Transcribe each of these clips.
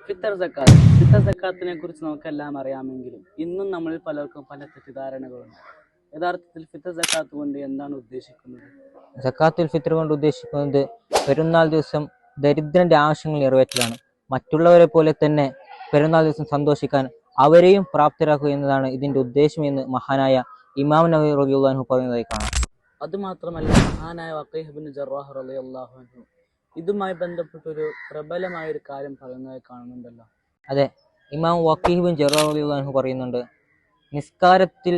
ഫിത്തർ സക്കാത്തിനെ കുറിച്ച് നമുക്കെല്ലാം അറിയാമെങ്കിലും ഇന്നും നമ്മളിൽ പലർക്കും പല തെറ്റിദ്ധാരണകളുണ്ട്. യഥാർത്ഥത്തിൽ ഫിത്തർ സക്കാത്ത് കൊണ്ട് എന്താണ് ഉദ്ദേശിക്കുന്നത്? സക്കാത്തുൽ ഫിത്ർ കൊണ്ട് ഉദ്ദേശിക്കുന്നത് പെരുന്നാൾ ദിവസം ദരിദ്രന്റെ ആവശ്യങ്ങൾ നിറവേറ്റലാണ്. മറ്റുള്ളവരെ പോലെ തന്നെ പെരുന്നാൾ ദിവസം സന്തോഷിക്കാൻ അവരെയും പ്രാപ്തരാക്കുക എന്നതാണ് ഇതിന്റെ ഉദ്ദേശം എന്ന് മഹാനായ ഇമാം നവവി റളിയല്ലാഹു അൻഹു പറയുന്നതായി കാണാം. അതുമാത്രമല്ല, മഹാനായ വഖീഹ് ഇബ്നു ജർറാഹ് റളിയല്ലാഹു അൻഹു ഇതുമായി ബന്ധപ്പെട്ടൊരു പ്രബലമായ ഒരു കാര്യം പറയുന്നതായി കാണുന്നുണ്ടല്ലോ. അതെ, ഇമാം വഖീഹ് ഇബ്നു ജർറാഹ് റളിയല്ലാഹു അൻഹു പറയുന്നുണ്ട്, നിസ്കാരത്തിൽ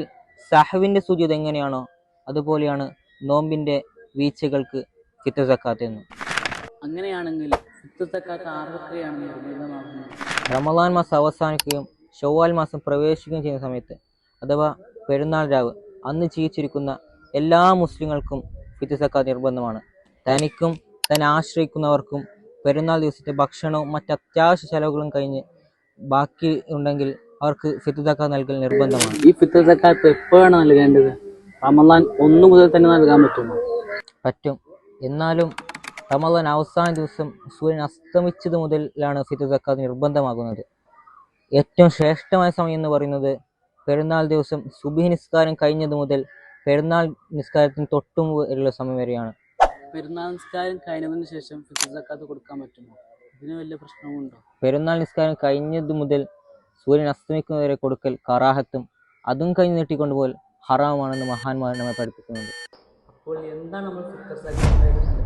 സഹവിന്റെ സുജൂദ് എങ്ങനെയാണോ അതുപോലെയാണ് നോമ്പിന്റെ വീഴ്ചകൾക്ക് ഫിത്ർ സക്കാത്ത് എന്ന്. അങ്ങനെയാണെങ്കിൽ ഫിത്ർ സക്കാത്ത് ആർക്കൊക്കെയാണ് നിർബന്ധമാകുന്നത്? റമളാൻ മാസം അവസാനിക്കുകയും ഷവ്വാൽ മാസം പ്രവേശിക്കുകയും ചെയ്യുന്ന സമയത്ത്, അഥവാ പെരുന്നാൾ രാവ്, അന്ന് ജീവിച്ചിരിക്കുന്ന എല്ലാ മുസ്ലിങ്ങൾക്കും ഫിത്ർ സക്കാത്ത് നിർബന്ധമാണ്. തനിക്കും തന്നെ ആശ്രയിക്കുന്നവർക്കും പെരുന്നാൾ ദിവസത്തെ ഭക്ഷണവും മറ്റ് അത്യാവശ്യ ചെലവുകളും കഴിഞ്ഞ് ബാക്കി ഉണ്ടെങ്കിൽ അവർക്ക് ഫിത്ർ സക്കാത്ത് നൽകൽ നിർബന്ധമാണ്. ഈ ഫിത്ർ സക്കാത്ത് എപ്പോഴാണ് നൽകേണ്ടത്? റമളാൻ 1 മുതൽ തന്നെ നൽകാൻ പറ്റുമോ? പറ്റും. എന്നാലും റമളാൻ അവസാന ദിവസം സൂര്യൻ അസ്തമിച്ചത് മുതലാണ് ഫിത്ർ സക്കാത്ത് നിർബന്ധമാകുന്നത്. ഏറ്റവും ശ്രേഷ്ഠമായ സമയം എന്ന് പറയുന്നത് പെരുന്നാൾ ദിവസം സുബ്ഹി നിസ്കാരം കഴിഞ്ഞത് മുതൽ പെരുന്നാൾ നിസ്കാരത്തിന് തൊട്ടുമുള്ള സമയം വരെയാണ്. പെരുന്നാൾ നിസ്കാരം കഴിഞ്ഞതിന് ശേഷം ഫിത്ർ സക്കാത്ത് കൊടുക്കാൻ പറ്റുമോ? ഇതിന് വലിയ പ്രശ്നമുണ്ടോ? പെരുന്നാൾ നിസ്കാരം കഴിഞ്ഞത് മുതൽ സൂര്യൻ അസ്തമിക്കുന്നവരെ കൊടുക്കൽ കറാഹത്തും അതും കഴിഞ്ഞ് നീട്ടിക്കൊണ്ടുപോൽ ഹറാമാണെന്ന് മഹാന്മാർ നമ്മെ പഠിപ്പിക്കുന്നുണ്ട്. അപ്പോൾ എന്താണ് നമ്മൾ ഫിത്ർ സക്കാത്ത്